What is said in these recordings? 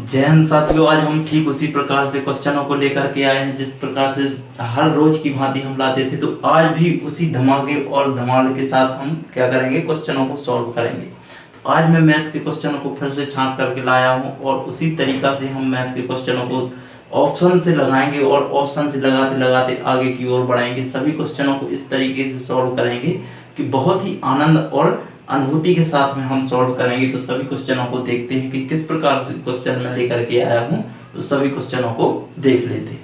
जय हिंद साथियों। आज हम ठीक उसी प्रकार से क्वेश्चनों को लेकर के आए हैं जिस प्रकार से हर रोज की भांति हम लाते थे। तो आज भी उसी धमाके और धमाल के साथ हम क्या करेंगे, क्वेश्चनों को सॉल्व करेंगे। तो आज मैं मैथ के क्वेश्चनों को फिर से छांट करके लाया हूं और उसी तरीका से हम मैथ के क्वेश्चनों को ऑप्शन से लगाएंगे और ऑप्शन से लगाते लगाते आगे की ओर बढ़ाएंगे। सभी क्वेश्चनों को इस तरीके से सॉल्व करेंगे कि बहुत ही आनंद और अनुभूति के साथ में हम सॉल्व करेंगे। तो सभी क्वेश्चनों को देखते हैं कि किस प्रकार से क्वेश्चन मैं लेकर के आया हूं। तो सभी क्वेश्चनों को देख लेते हैं।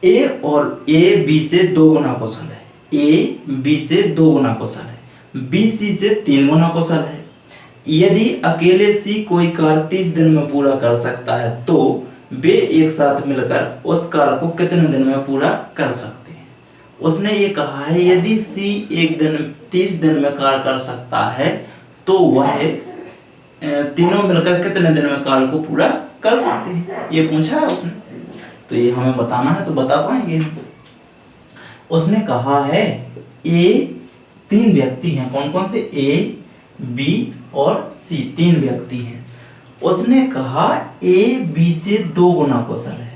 ए और ए बी से 2 गुना कौशल है, ए बी से 2 गुना कौशल है, बी सी से 3 गुना कौशल है। यदि अकेले सी कोई कार्य 30 दिन में पूरा कर सकता है तो वे एक साथ मिलकर उस कार्य को कितने दिन में पूरा कर सकते हैं। उसने ये कहा है यदि सी एक दिन 30 दिन में कार्य कर सकता है तो वह तीनों मिलकर कितने दिन में कार्य को पूरा कर सकते हैं, ये पूछा है उसने। तो ये हमें बताना है, तो बता पाएंगे। उसने कहा है ए 3 व्यक्ति हैं, कौन कौन से, ए बी और सी, 3 व्यक्ति हैं। उसने कहा ए बी से 2 गुना कौशल है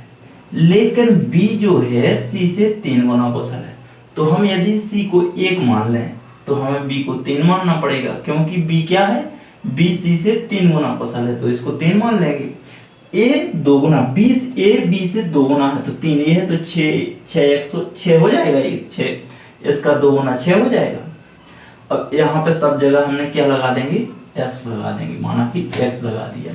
लेकिन बी जो है सी से 3 गुना कौशल है। तो हम यदि सी को 1 मान लें तो हमें बी को 3 मानना पड़ेगा, क्योंकि बी क्या है, बी सी से 3 गुना कौशल है, तो इसको 3 मान लेंगे। ए 2 गुना, ए बी से 2 गुना है तो 3 ये है तो 6 हो जाएगा, ये 6, इसका 2 गुना 6 हो जाएगा। अब यहाँ पे सब जगह हमने क्या लगा देंगे, एक्स लगा देंगे, माना कि एक्स लगा दिया।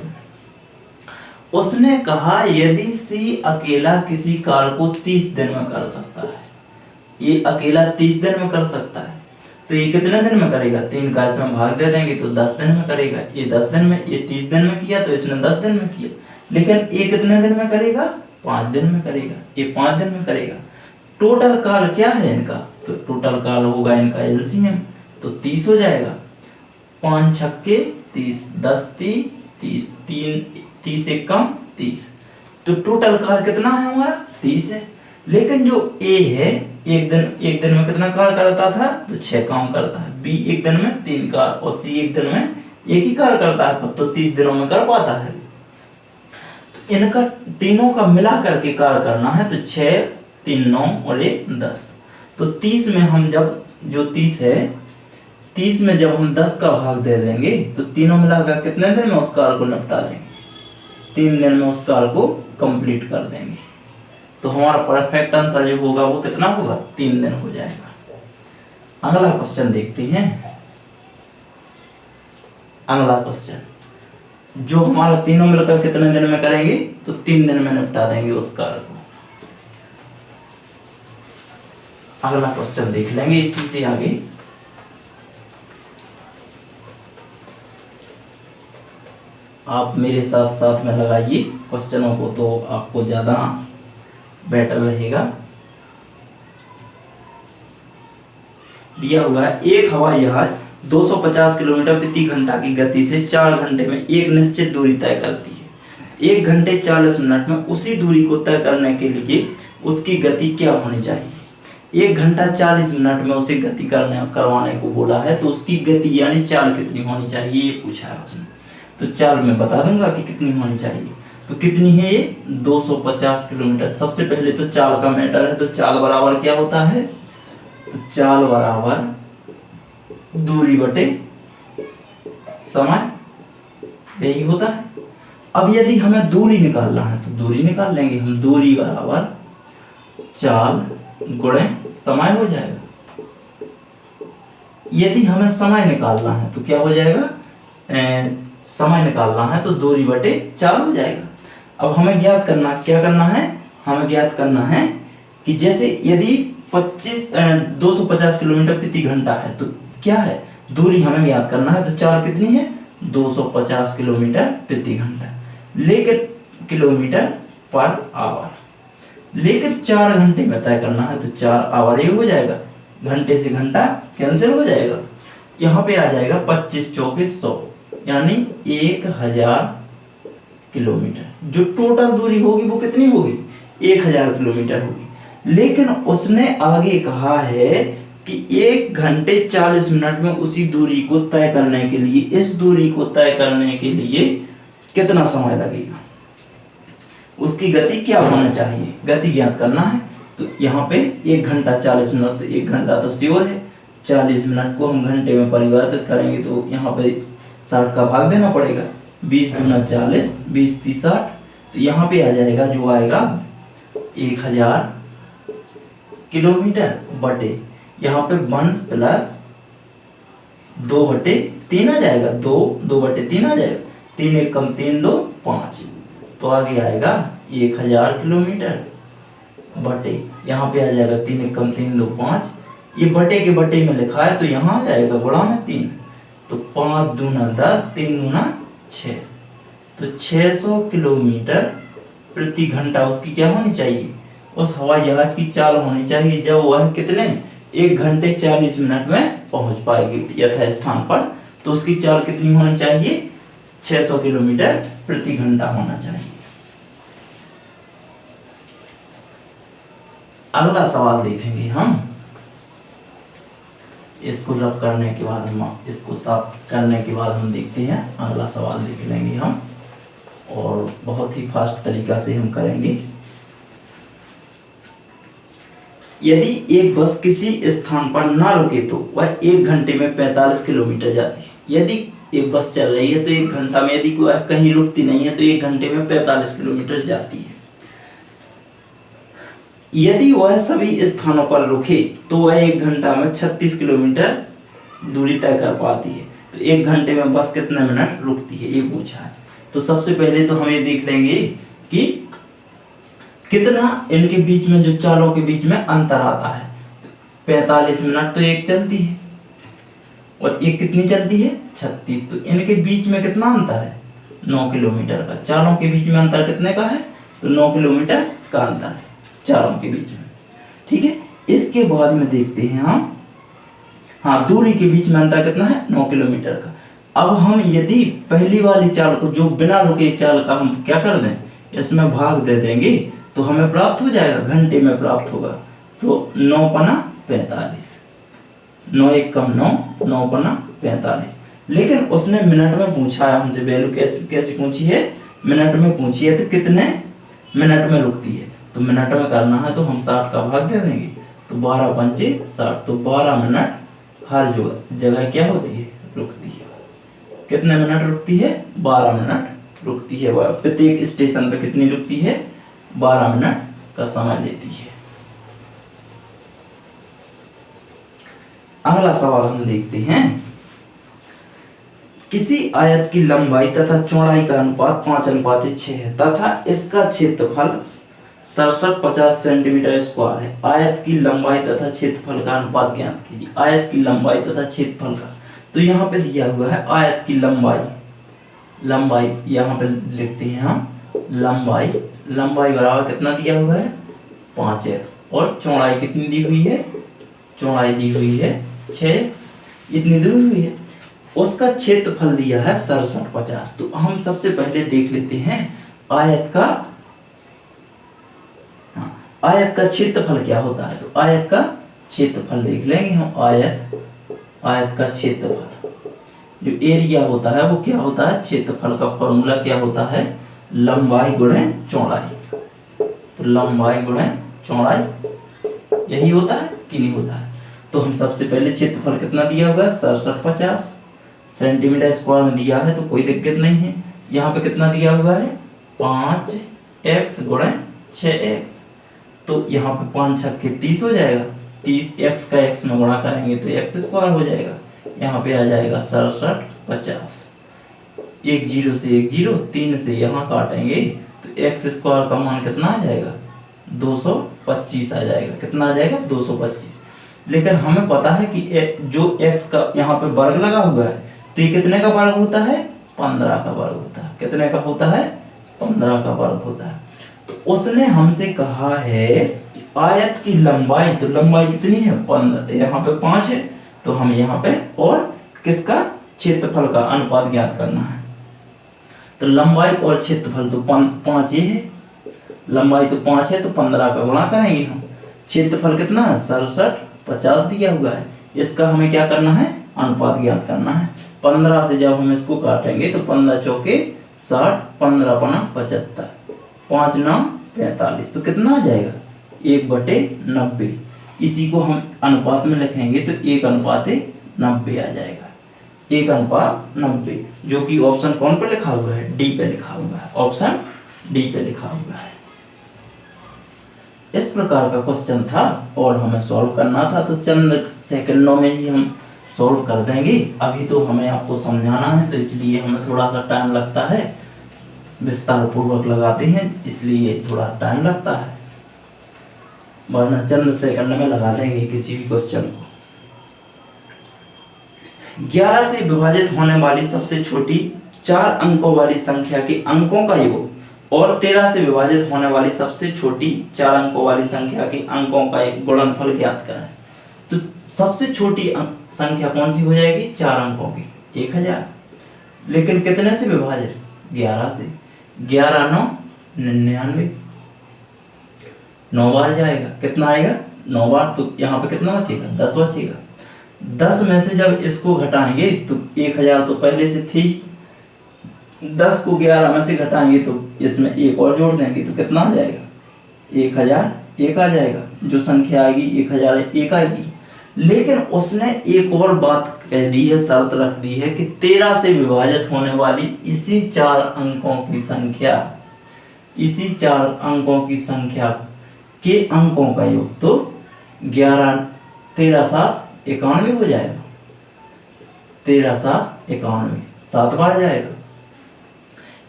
उसने कहा यदि सी अकेला किसी कार्य को 30 दिन में कर सकता है, ये अकेला 30 दिन में कर सकता है तो ये कितने दिन में करेगा, 3 का इसमें भाग दे देंगे तो 10 दिन में करेगा। ये 10 दिन में, ये 30 दिन में किया तो इसने 10 दिन में किया, लेकिन ये कितने दिन में करेगा, 5 दिन में करेगा, ये 5 दिन में करेगा। टोटल काल क्या है इनका, तो टोटल काल होगा इनका एलसीएम, तो 30 हो जाएगा। 5 छक्के 30, 10 30, 30 एक कम 30, तो टोटल काल कितना है हमारा, 30 है। लेकिन जो ए है एक दिन में कितना कार्य करता था, तो 6 काम करता है। बी एक दिन में 3 कार्य और सी एक दिन में 1 ही कार्य करता है, तब तो 30 दिनों में कर पाता है। तो इनका तीनों का मिला करके कार्य करना है तो 6 3 9 और 1 10। तो 30 में हम जब जो 30 है, 30 में जब हम 10 का भाग दे देंगे तो तीनों मिलाकर कितने दिन में उस कार्य को निपटा देंगे, 3 दिन में उस कार्य को कंप्लीट कर देंगे। तो हमारा परफेक्ट आंसर जो होगा वो कितना होगा, 3 दिन हो जाएगा। अगला क्वेश्चन देखते हैं। अगला क्वेश्चन जो हमारा तीनों मिलकर कितने दिन में करेंगे, तो 3 दिन में निपटा देंगे उस कार्य को। अगला क्वेश्चन देख लेंगे इसी से आगे। आप मेरे साथ साथ में लगाइए क्वेश्चनों को, तो आपको ज्यादा बेटर रहेगा। दिया हुआ है एक हवाई जहाज 250 किलोमीटर प्रति घंटा की गति से 4 घंटे में एक निश्चित दूरी तय करती है। 1 घंटे 40 मिनट में उसी दूरी को तय करने के लिए उसकी गति क्या होनी चाहिए। 1 घंटा 40 मिनट में उसे गति करवाने को बोला है, तो उसकी गति यानी चाल कितनी होनी चाहिए, ये पूछा है उसने। तो चाल मैं बता दूंगा कि कितनी होनी चाहिए। तो कितनी है ये, 250 किलोमीटर। सबसे पहले तो चाल का मैटर है, तो चाल बराबर क्या होता है, तो चाल बराबर दूरी बटे समय, यही होता है। अब यदि हमें दूरी निकालना है तो दूरी निकाल लेंगे हम, दूरी बराबर चाल गुणे समय हो जाएगा। यदि हमें समय निकालना है तो क्या हो जाएगा, समय निकालना है तो दूरी बटे चाल हो जाएगा। अब हमें ज्ञात करना, क्या करना है, हमें ज्ञात करना है कि जैसे यदि 250 किलोमीटर प्रति घंटा है तो क्या है, दूरी हमें ज्ञात करना है, तो चाल कितनी है, 250 किलोमीटर प्रति घंटा, लेकिन किलोमीटर पर आवर, लेकिन 4 घंटे में तय करना है, तो 4 आवर ये हो जाएगा, घंटे से घंटा कैंसिल हो जाएगा। यहाँ पे आ जाएगा 25 चौके 100, यानी 1000 किलोमीटर। जो टोटल दूरी होगी वो कितनी होगी, 1000 किलोमीटर होगी। लेकिन उसने आगे कहा है कि 1 घंटे 40 मिनट में उसी दूरी को तय करने के लिए, इस दूरी को तय करने के लिए कितना समय लगेगा, उसकी गति क्या होना चाहिए, गति ज्ञात करना है। तो यहाँ पे 1 घंटा 40 मिनट, तो 1 घंटा तो श्योर है, 40 मिनट को हम घंटे में परिवर्तित करेंगे तो यहाँ पे 60 का भाग देना पड़ेगा, 20 दूना 40, 20 30 60, तो यहाँ पे आ जाएगा जो आएगा 1000 किलोमीटर बटे यहाँ पे 1 प्लस 2/3 आ जाएगा, 2/3 आ जाएगा, 3 1 कम 3 2 5, तो आगे आएगा 1000 किलोमीटर बटे यहाँ पे आ जाएगा 3 1 कम 3 2 5, ये बटे के बटे में लिखा है तो यहाँ आ जाएगा गुणा में 3, तो 5 दूना 10, 3 दूना 6, तो 600 किलोमीटर प्रति घंटा उसकी क्या होनी चाहिए, उस हवाई जहाज की चाल होनी चाहिए, जब वह कितने 1 घंटे 40 मिनट में पहुंच पाएगी यथा स्थान पर, तो उसकी चाल कितनी होनी चाहिए, 600 किलोमीटर प्रति घंटा होना चाहिए। अगला सवाल देखेंगे हम, इसको रब करने के बाद हम इसको साफ करने के बाद हम देखते हैं, अगला सवाल देख लेंगे हम और बहुत ही फास्ट तरीका से हम करेंगे। यदि एक बस किसी स्थान पर ना रुके तो वह 1 घंटे में 45 किलोमीटर जाती है। यदि एक बस चल रही है तो 1 घंटा में, यदि वह कहीं रुकती नहीं है तो 1 घंटे में 45 किलोमीटर जाती है। यदि वह सभी स्थानों पर रुके तो वह 1 घंटा में 36 किलोमीटर दूरी तय कर पाती है। तो 1 घंटे में बस कितने मिनट रुकती है, ये पूछा है। तो सबसे पहले तो हम ये देख लेंगे कि कितना इनके बीच में, जो चालों के बीच में अंतर आता है। 45 मिनट तो एक चलती है और एक कितनी चलती है 36, तो इनके बीच में कितना अंतर है 9 किलोमीटर का। चालों के बीच में अंतर कितने का है, तो 9 किलोमीटर का अंतर है चारों के बीच में, ठीक है। इसके बाद में देखते हैं हम, हाँ, दूरी के बीच में अंतर कितना है 9 किलोमीटर का। अब हम यदि पहली वाली चाल को, जो बिना रुके चाल का, हम क्या कर दें, इसमें भाग दे देंगे तो हमें प्राप्त हो जाएगा, घंटे में प्राप्त होगा। तो 9 पना 45, 9 1 कम 9, 9 पना 45। लेकिन उसने मिनट में पूछा है हमसे, वैल्यू कैसे पूछी है, मिनट में पूछी है, तो कितने मिनट में रुकती है, तो मिनट में करना है तो हम 60 का भाग दे देंगे, तो 12 पंचे 60, तो 12 मिनट हर जगह क्या होती है, रुकती है। कितने मिनट रुकती है, 12 मिनट रुकती है। वह प्रत्येक स्टेशन पे कितनी रुकती है, 12 मिनट का समय लेती है। अगला सवाल हम देखते हैं, किसी आयत की लंबाई तथा चौड़ाई का अनुपात 5:6 है तथा इसका क्षेत्रफल 6750 सेंटीमीटर स्क्वायर है। आयत की लंबाई तथा क्षेत्रफल का अनुपात ज्ञात कीजिए। आयत की लंबाई तथा क्षेत्रफल का, तो यहाँ पे दिया हुआ है आयत की लंबाई यहाँ पे लिखते हैं हम, लंबाई बराबर कितना दिया हुआ है 5x, और चौड़ाई कितनी दी हुई है, चौड़ाई दी हुई है 6x, इतनी दी हुई है। उसका क्षेत्रफल दिया है 6750। तो हम सबसे पहले देख लेते हैं आयत का क्षेत्रफल क्या होता है। तो आयत का क्षेत्रफल देख लेंगे हम। आयत का क्षेत्रफल, जो एरिया होता है वो क्या होता है, क्षेत्रफल का फॉर्मूला क्या होता है, लंबाई गुणे चौड़ाई। तो लंबाई गुणे चौड़ाई यही होता है कि नहीं होता है। तो हम सबसे पहले क्षेत्रफल कितना दिया हुआ है 6750 सेंटीमीटर स्क्वायर में दिया है, तो कोई दिक्कत नहीं है। यहाँ पे कितना दिया हुआ है 5x गुणे 6x, तो यहाँ पे 5 छक्के 30 हो जाएगा, 30 x का x में गुणा करेंगे तो x स्क्वायर हो जाएगा। यहाँ पे आ जाएगा 6750, 1 0 से 1 0, 3 से यहाँ काटेंगे तो x स्क्वायर का मान कितना आ जाएगा 225 आ जाएगा। कितना आ जाएगा 225। लेकिन हमें पता है कि जो x का यहाँ पे वर्ग लगा हुआ है, तो ये कितने का वर्ग होता है 15 का वर्ग होता है। कितने का होता है 15 का वर्ग होता है। तो उसने हमसे कहा है आयत की लंबाई, तो लंबाई कितनी है 15, यहाँ पे 5 है, तो हम यहाँ पे, और किसका क्षेत्रफल का अनुपात ज्ञात करना है। तो लंबाई और क्षेत्रफल तो 5 ही है, लंबाई तो 5 है, तो 15 का गुणा करेंगे हम। क्षेत्रफल कितना है 67 50 दिया हुआ है। इसका हमें क्या करना है, अनुपात ज्ञात करना है। 15 से जब हम इसको काटेंगे तो 15 चौके 60, 15 पना 75, 5 9 45, तो कितना आ जाएगा 1/90। इसी को हम अनुपात में लिखेंगे तो 1:90 आ जाएगा, 1:90, जो कि ऑप्शन कौन पे लिखा हुआ है, डी पे लिखा हुआ है, ऑप्शन डी पे लिखा हुआ है। इस प्रकार का क्वेश्चन था और हमें सॉल्व करना था, तो चंद सेकंडों में ही हम सॉल्व कर देंगे। अभी तो हमें आपको समझाना है, तो इसलिए हमें थोड़ा सा टाइम लगता है, विस्तार पूर्वक लगाते हैं इसलिए थोड़ा टाइम लगता है, वरना चंद सेकंड में लगा देंगे किसी भी क्वेश्चन को। 11 से विभाजित होने वाली सबसे छोटी 4 अंकों वाली संख्या के अंकों का योग और 13 से विभाजित होने वाली सबसे छोटी 4 अंकों वाली संख्या के अंकों का एक गुणनफल ज्ञात करें। तो सबसे छोटी संख्या कौन सी हो जाएगी, 4 अंकों की, 1000, लेकिन कितने से विभाजित, 11 से। 11 9 99, 9 बार जाएगा, कितना आएगा 9 बार, तो यहाँ पे कितना बचेगा, 10 बचेगा। 10 में से जब इसको घटाएंगे तो 1000 तो पहले से थी, 10 को 11 में से घटाएंगे तो इसमें एक और जोड़ देंगे तो कितना आ जाएगा, 1001 आ जाएगा। जो संख्या आएगी 1001 आएगी। लेकिन उसने एक और बात कह दी है, शर्त रख दी है कि 13 से विभाजित होने वाली इसी 4 अंकों की संख्या, इसी 4 अंकों की संख्या के अंकों का योग, तो 11 13 7 91 हो जाएगा, 13 7 91, 7 बार जाएगा।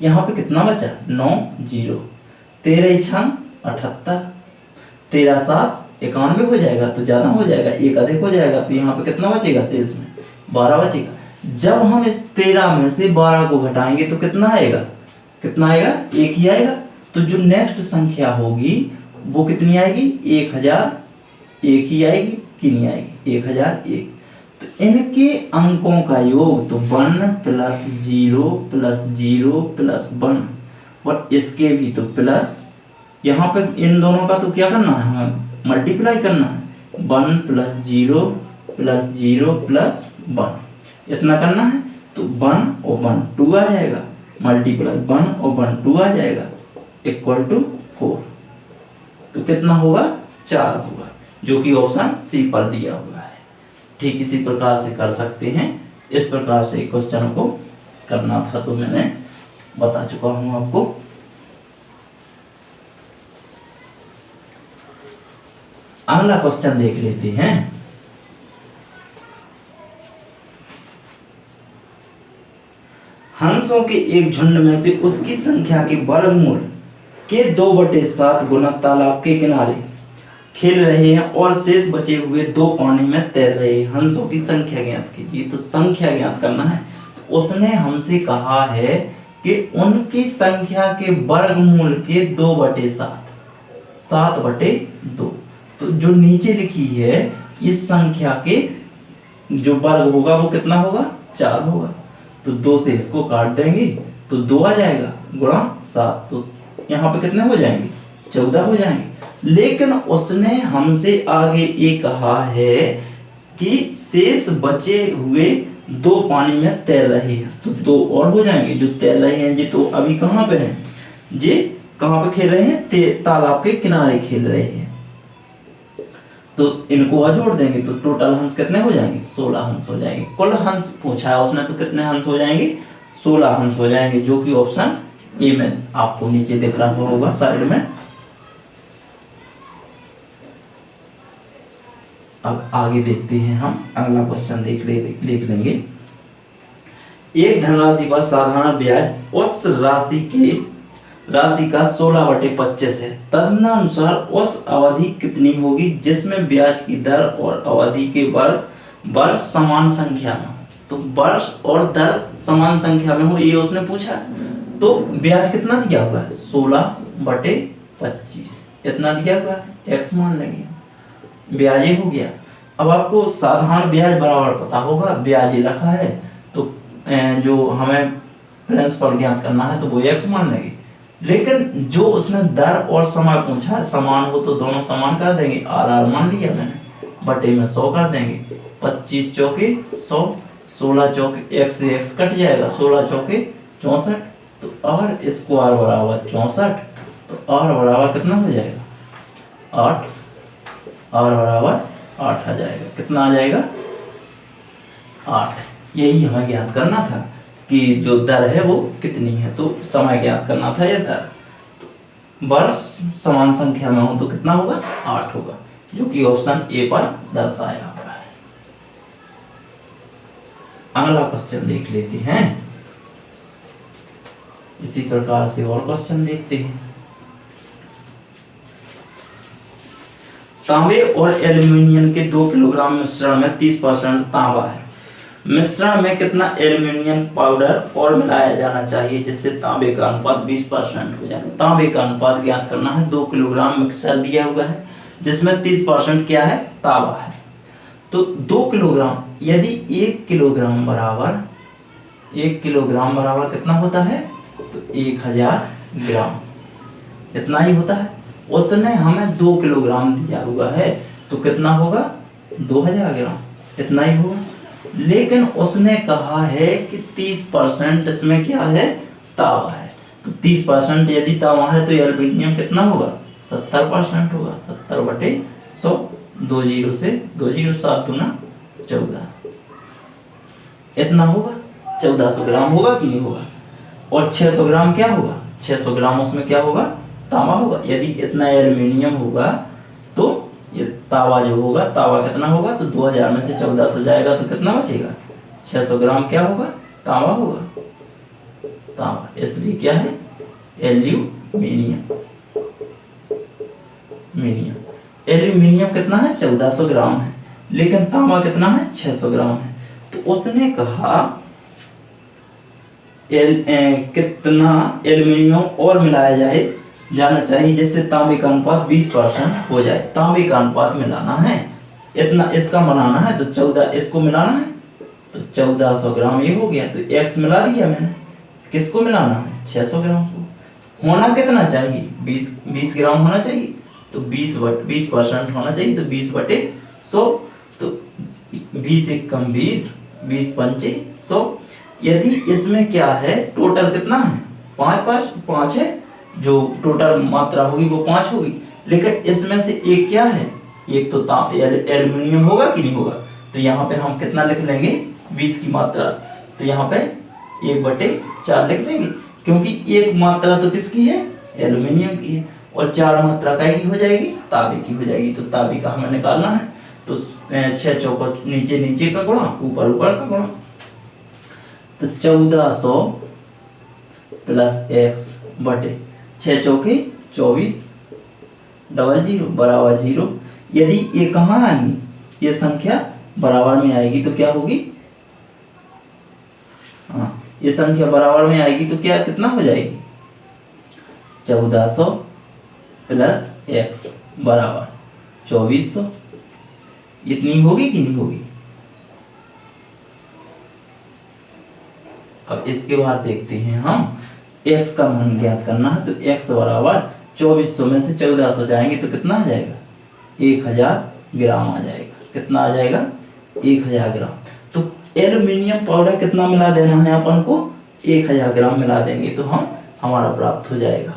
यहाँ पे कितना बचा, 9 0, 13 6 78, 13 7 91 हो जाएगा, तो ज्यादा हो जाएगा, एक अधिक हो जाएगा, तो यहाँ पे कितना बचेगा, शेष में 12 बचेगा। जब हम इस 13 में से 12 को घटाएंगे तो कितना आएगा, कितना आएगा, एक ही आएगा। तो जो नेक्स्ट संख्या होगी वो कितनी आएगी, 1001 ही आएगी कि नहीं आएगी, 1001। तो इनके अंकों का योग तो 1 + 0 + 0 + 1, और इसके भी तो प्लस, यहाँ पे इन दोनों का तो क्या करना है, हमें मल्टीप्लाई करना है, 1 + 0 + 0 + 1, इतना करना है। तो 1 और 1 2 आ जाएगा, मल्टीप्लाई 1 और 1 2 आ जाएगा, = 4, तो कितना होगा, 4 होगा, जो कि ऑप्शन सी पर दिया हुआ है। ठीक इसी प्रकार से कर सकते हैं, इस प्रकार से क्वेश्चन को करना था, तो मैंने बता चुका हूं आपको। अगला क्वेश्चन देख लेते हैं। हंसों के एक झुंड में से उसकी संख्या के वर्गमूल के 2/7 गुना तालाब के किनारे खेल रहे हैं और शेष बचे हुए 2 पानी में तैर रहे हैं। हंसों की संख्या ज्ञात कीजिए। तो संख्या ज्ञात करना है, तो उसने हमसे कहा है कि उनकी संख्या के वर्गमूल के 2/7, 7/2। तो जो नीचे लिखी है इस संख्या के जो वर्ग होगा वो कितना होगा, 4 होगा। तो 2 से इसको काट देंगे तो 2 आ जाएगा, गुणा 7, तो यहाँ पे कितने हो जाएंगे, 14 हो जाएंगे। लेकिन उसने हमसे आगे ये कहा है कि शेष बचे हुए 2 पानी में तैर रहे हैं, तो 2 और हो जाएंगे। जो तैर रहे हैं जी, तो अभी कहाँ पे हैं जी, कहाँ पे खेल रहे हैं, तालाब के किनारे खेल रहे हैं। तो इनको और जोड़ देंगे तो टोटल हंस कितने हो जाएंगे, 16 हंस हो जाएंगे। कुल हंस पूछा है उसने, तो कितने हंस हो जाएंगे, 16 हंस हो जाएंगे, जो कि ऑप्शन ए में आपको नीचे दिख रहा होगा साइड में। अब आगे देखते हैं हम, अगला क्वेश्चन देख लेंगे। एक धनराशि पर साधारण ब्याज उस राशि का 16/25 है। तदनुसार उस अवधि कितनी होगी जिसमें ब्याज की दर और अवधि के वर्ष समान संख्या में। तो वर्ष और दर समान संख्या में हो, ये उसने पूछा। तो ब्याज कितना दिया हुआ है, 16/25, इतना दिया हुआ है, x मान लेंगे, ब्याज हो गया। अब आपको साधारण ब्याज बराबर पता होगा, ब्याज रखा है, तो जो हमें प्रिंसिपल ज्ञात करना है तो वो x मान लेंगे। लेकिन जो उसने दर और समय पूछा, समान हो तो दोनों समान कर देंगे, आर मान लिया मैंने, बटे में 100 कर देंगे। 25 चौके 100, 16 चौके x से x कट जाएगा, 16 चौके 64, तो r स्क्वायर बराबर 64, तो r बराबर कितना हो जाएगा 8, r बराबर 8 आ जाएगा। कितना आ जाएगा 8। यही हमें ज्ञात करना था कि जो दर है वो कितनी है, तो समय ज्ञात करना था या दर। तो वर्ष समान संख्या में हो तो कितना होगा 8 होगा, जो कि ऑप्शन ए पर दर्शाया हुआ है। अगला क्वेश्चन देख लेते हैं। इसी प्रकार से और क्वेश्चन देखते हैं। तांबे और एल्यूमिनियम के 2 किलोग्राम मिश्रण में 30% तांबा है। मिश्रण में कितना एल्यूमिनियम पाउडर और मिलाया जाना चाहिए जिससे तांबे का अनुपात 20% हो जाए। तांबे का अनुपात ज्ञात करना है। 2 किलोग्राम मिक्सचर दिया हुआ है जिसमें 30% क्या है तांबा है। तो 2 किलोग्राम, यदि 1 किलोग्राम बराबर कितना होता है, तो 1000 ग्राम इतना ही होता है। उसने हमें 2 किलोग्राम दिया हुआ है तो कितना होगा 2000 ग्राम, इतना ही होगा। लेकिन उसने कहा है कि 30% इसमें क्या है तांबा है, तो 30% यदि तांबा है तो एल्यूमिनियम कितना होगा 70% होगा। 70 बटे 100, 2 0 से 2 0, 7 दूना 14, इतना होगा। 1400 ग्राम होगा कि नहीं होगा। और 600 ग्राम क्या होगा, 600 ग्राम उसमें क्या होगा तांबा होगा। यदि इतना एल्यूमिनियम होगा तो ये तांबा जो होगा, तांबा कितना होगा, तो 2000 में से 1400 जाएगा तो कितना बचेगा 600 ग्राम क्या होगा तांबा होगा, तांबा। इसलिए क्या है एल्यूमिनियम। एल्यूमिनियम कितना है 1400 ग्राम है, लेकिन तांबा कितना है 600 ग्राम है। तो उसने कहा कितना एल्यूमिनियम और मिलाया जाना चाहिए जिससे तांबे का अनुपात 20% हो जाए। तांबे का अनुपात मिलाना है, इतना इसका बनाना है, तो 14 इसको मिलाना है, तो 1400 ग्राम ये हो गया। तो x मिला दिया मैंने, किसको मिलाना है 600 ग्राम को। होना कितना चाहिए 20 ग्राम होना चाहिए, तो 20% होना चाहिए, तो 20 बटे 100, तो 20 एक कम 20, 20 पंचे 100। यदि इसमें क्या है टोटल कितना है 5 है, जो टोटल मात्रा होगी वो 5 होगी, लेकिन इसमें से एक क्या है, एक तो एल्यूमिनियम होगा कि नहीं होगा। तो यहाँ पे हम कितना लिख लेंगे 20 की मात्रा, तो यहाँ पे 1/4 लिख देंगे, क्योंकि एक मात्रा तो किसकी है एल्यूमिनियम की है, और 4 मात्रा काय की हो जाएगी तांबे की हो जाएगी। तो तांबे का हमें निकालना है, तो 6 चौका नीचे का गुणा, ऊपर का गुणा, तो 1400 प्लस x बटे 6 चौके 24, 00 बराबर 0। यदि ये कहाँ आएगी, ये संख्या बराबर में आएगी तो क्या होगी, हाँ ये संख्या बराबर में आएगी तो क्या कितना हो जाएगी 1400 प्लस x बराबर 2400, इतनी होगी कि नहीं होगी। अब इसके बाद देखते हैं हम x का मान ज्ञात करना है, तो x बराबर 2400 में से 1400 जाएंगे तो कितना आ जाएगा 1000 ग्राम आ जाएगा। कितना आ जाएगा 1000 ग्राम। तो एल्यूमिनियम पाउडर कितना मिला देना है अपन को 1000 ग्राम मिला देंगे तो हमारा प्राप्त हो जाएगा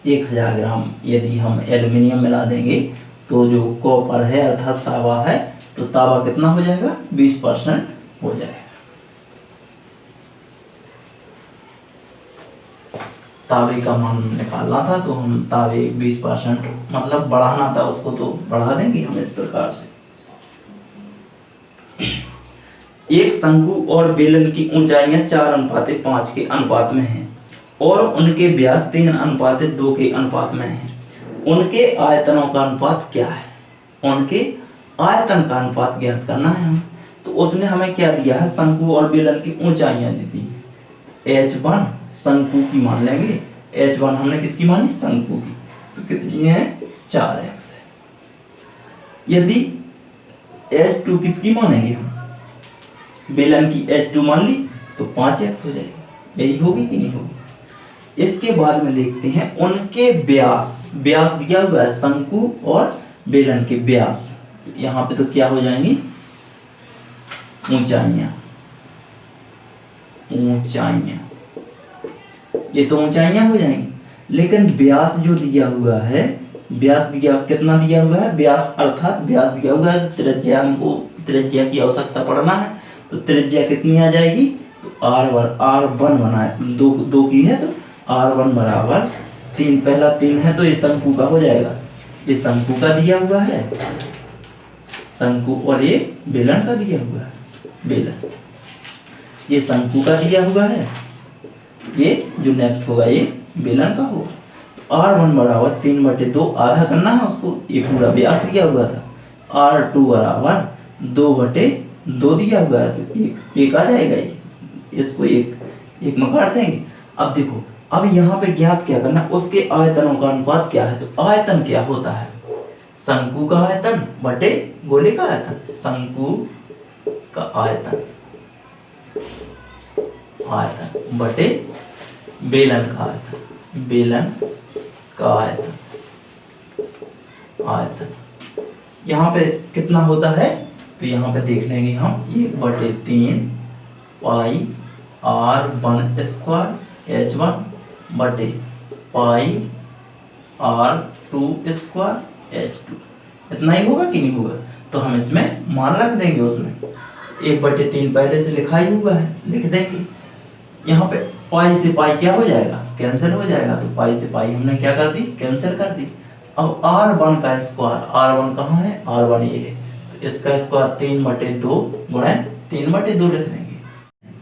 1000 ग्राम। यदि हम एल्यूमिनियम मिला देंगे तो जो कॉपर है अर्थात तांबा है, तो तांबा कितना हो जाएगा 20% हो जाएगा। तांबे का मान निकालना था, तो हम तांबे 20% मतलब बढ़ाना था उसको, तो बढ़ा देंगे हम इस प्रकार से। एक शंकु और बेलन की ऊंचाइयां 4:5 के अनुपात में हैं और उनके व्यास 3:2 के अनुपात में हैं। उनके आयतनों का अनुपात क्या है, उनके आयतन का अनुपात ज्ञात करना है हमें। तो उसने हमें क्या दिया है, शंकु और बेलन की ऊंचाइयां दी थी। h1 शंकु की मान लेंगे, h1 हमने किसकी मानी शंकु की, तो कितनी है 4x है। यदि h2 किसकी मानेंगे हम, बेलन की h2 मान ली तो 5x हो जाएगी। यही होगी कि नहीं होगी। इसके बाद में देखते हैं उनके व्यास दिया हुआ है शंकु और बेलन के व्यास, यहाँ पे तो क्या हो जाएंगी, ऊंचाइयां, ऊंचाइयां, ये तो ऊंचाइयां हो जाएंगी। लेकिन व्यास जो दिया हुआ है, व्यास दिया कितना दिया हुआ है, व्यास अर्थात व्यास दिया हुआ है, तो त्रिज्या, हमको त्रिज्या की आवश्यकता पड़ना है। तो त्रिज्या कितनी आ जाएगी, तो R1 बना है, दो की है तो R1 बराबर 3, पहला 3 है तो ये शंकु का हो जाएगा, ये शंकु का दिया हुआ है, शंकु, और ये बेलन का दिया हुआ है, बेलन, ये शंकु का दिया हुआ है, ये जो नेक्स्ट होगा ये बेलन का होगा। तो R1 बराबर 3/2 आधा करना है उसको, ये पूरा व्यास दिया हुआ था। R2 बराबर 2/2 दिया हुआ है, तो एक आ जाएगा, ये इसको एक में काट देंगे। अब देखो, अब यहाँ पे ज्ञात क्या करना, उसके आयतनों का अनुपात क्या है, तो आयतन क्या होता है, शंकु का आयतन बटे गोले का आयतन, शंकु का आयतन, आयतन बटे बेलन का आयतन, बेलन का आयतन, आयतन। यहाँ पे कितना होता है, तो यहाँ पे देख लेंगे हम, 1/3 पाई R1² H1 बटे पाई R2² H2, इतना ही होगा कि नहीं होगा, तो हम इसमें मान रख देंगे, उसमें 1/3 पहले से लिखा ही हुआ है, लिख देंगे। यहाँ पे पाई से पाई क्या हो जाएगा, कैंसिल हो जाएगा, तो पाई से पाई हमने क्या कर दी, कैंसिल कर दी। अब R1 का स्क्वायर, R1 कहाँ है, R1 ये है, तो इसका स्क्वायर 3/2 गुणा 3/2 लिख देंगे।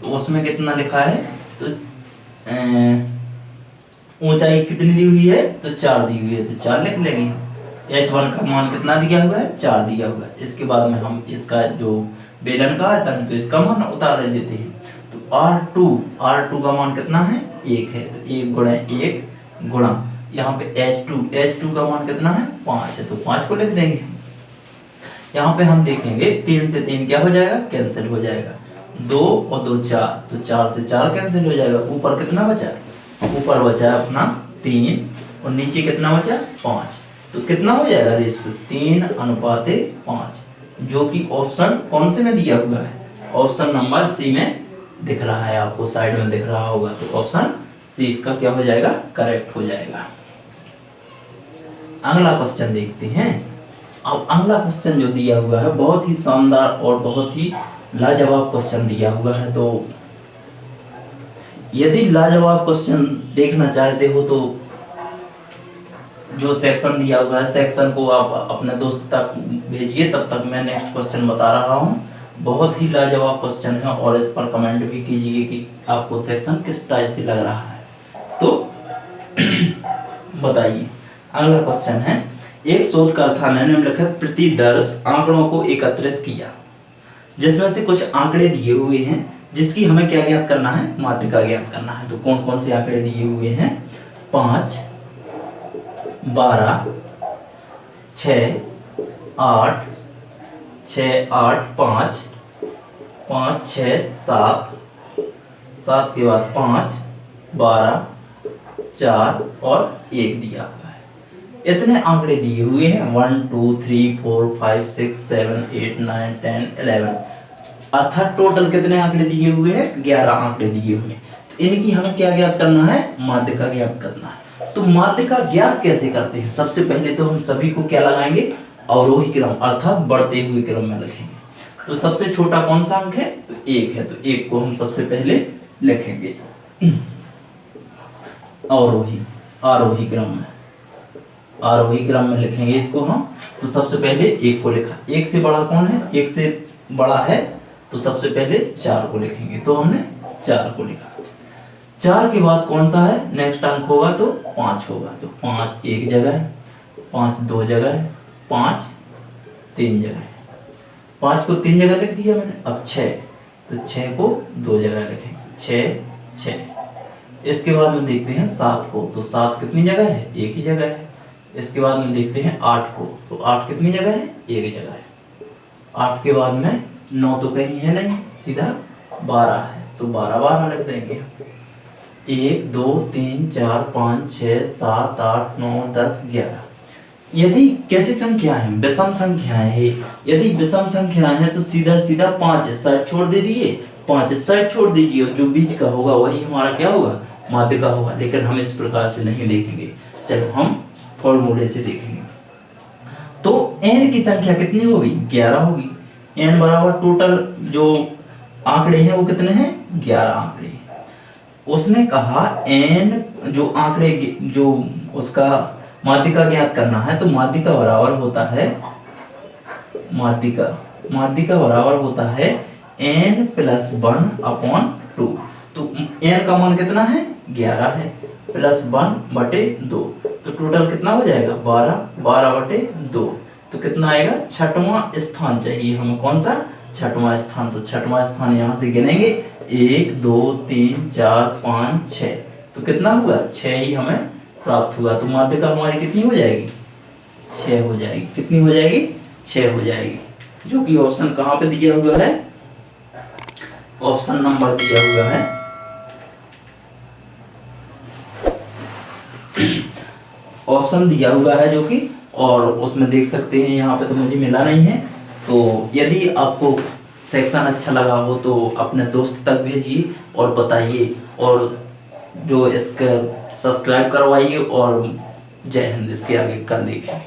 तो उसमें कितना लिखा है, तो ऊंचाई कितनी दी हुई है, तो 4 दी हुई है, तो 4 लिख लेंगे। H1 का मान कितना दिया हुआ है, 4 दिया हुआ है। इसके बाद में हम इसका जो बेलन का आयतन है, तो इसका मान उतार देते हैं। तो R2 का मान कितना है, 1 है, तो 1 गुणा 1 गुणा यहाँ पे H2 का मान कितना है, 5 है, तो 5 को लिख देंगे। यहाँ पे हम देखेंगे 3 से 3 क्या हो जाएगा, कैंसिल हो जाएगा, 2 और 2 4, तो 4 से 4 कैंसिल हो जाएगा। ऊपर कितना बचा, ऊपर बचा अपना 3 और नीचे कितना बचा, 5, तो कितना हो जाएगा रेशियो, 3:5, जो कि ऑप्शन कौन से में दिया हुआ है, ऑप्शन नंबर सी में दिख रहा है, आपको साइड में दिख रहा होगा, तो ऑप्शन सी इसका क्या हो जाएगा, करेक्ट हो जाएगा। अगला क्वेश्चन देखते हैं। अब अगला क्वेश्चन जो दिया हुआ है बहुत ही शानदार और बहुत ही लाजवाब क्वेश्चन दिया हुआ है। तो यदि लाजवाब क्वेश्चन देखना चाहते हो तो जो सेक्शन दिया हुआ है, सेक्शन को आप अपने दोस्त तक भेजिए, तब तक मैं नेक्स्ट क्वेश्चन बता रहा हूँ। बहुत ही लाजवाब क्वेश्चन है और इस पर कमेंट भी कीजिए कि आपको सेक्शन किस टाइप से लग रहा है, तो बताइए। अगला क्वेश्चन है, एक शोधकर्ता ने निम्नलिखित प्रतिदर्श आंकड़ों को एकत्रित किया, जिसमें से कुछ आंकड़े दिए हुए हैं जिसकी हमें क्या ज्ञात करना है, मात्रा ज्ञात करना है। तो कौन कौन से आंकड़े दिए हुए हैं, 5, 12, 6, 8, 5, 5, 6, 7, 7 के बाद 5, 12, 4 और 1 दिया हुआ है। इतने आंकड़े दिए हुए हैं, 1 2 3 4 5 6 7 8 9 10 11, अर्थात टोटल कितने आंकड़े दिए हुए हैं, 11 आंकड़े दिए हुए हैं। तो इनकी हमें क्या ज्ञात करना है, माध्यिका ज्ञात करना है। तो माध्यिका ज्ञात कैसे करते हैं, सबसे पहले तो हम सभी को क्या लगाएंगे, अवरोही क्रम अर्थात बढ़ते हुए क्रम में लिखेंगे। तो सबसे छोटा कौन सा अंक है, तो 1 है, तो 1 को हम सबसे पहले लिखेंगे आरोही क्रम में लिखेंगे इसको हम। तो सबसे पहले 1 को लिखा, 1 से बड़ा कौन है, 1 से बड़ा है, तो सबसे पहले 4 को लिखेंगे, तो हमने 4 को लिखा। 4 के बाद कौन सा है, नेक्स्ट अंक होगा तो 5 होगा, तो 5 एक जगह है, 5 2 जगह है, 5 3 जगह है, 5 को 3 जगह लिख दिया मैंने। अब 6, तो 6 को 2 जगह लिखेंगे, 6। इसके बाद में देखते हैं 7 को, तो 7 कितनी जगह है, एक ही जगह है। इसके बाद में देखते हैं 8 को, तो 8 कितनी जगह है, एक जगह है। 8 के बाद में 9 तो कहीं है नहीं, सीधा 12 है, तो 12 लिख देंगे। 1 2 3 4 5 6 7 8 9 10 11, यदि कैसी संख्या है, विषम संख्याएं है, यदि विषम संख्याएं हैं तो सीधा सीधा 5 साइड छोड़ दे दीजिए, 5 साइड छोड़ दीजिए और जो बीच का होगा वही हमारा क्या होगा, माध्यिका होगा। लेकिन हम इस प्रकार से नहीं देखेंगे, चलो हम फॉर्मूले से देखेंगे। तो n की संख्या कितनी होगी, 11 होगी। n बराबर टोटल जो आंकड़े हैं वो कितने हैं, 11 आंकड़े। उसने कहा n जो आंकड़े जो उसका माध्यिका ज्ञात करना है, तो माध्यिका बराबर होता है, माध्यिका बराबर होता है n प्लस 1/2। तो n का मान कितना है, 11 है, प्लस 1/2, तो टोटल कितना हो जाएगा, 12/2। तो कितना आएगा, छठवां स्थान चाहिए हमें, कौन सा, छठवां स्थान। तो छठवां स्थान यहाँ से गिनेंगे, 1 2 3 4 5 6, तो कितना हुआ, 6 ही हमें प्राप्त हुआ। तो माध्यिका हमारी कितनी हो जाएगी, 6 हो जाएगी। कितनी हो जाएगी, 6 हो जाएगी, जो कि ऑप्शन कहाँ पे दिया हुआ है, ऑप्शन नंबर दिया हुआ है, ऑप्शन दिया हुआ है जो कि, और उसमें देख सकते हैं, यहाँ पे तो मुझे मिला नहीं है। तो यदि आपको सेक्शन अच्छा लगा हो तो अपने दोस्त तक भेजिए और बताइए, और जो इसका सब्सक्राइब करवाइए, और जय हिंद। इसके आगे कल देखेंगे।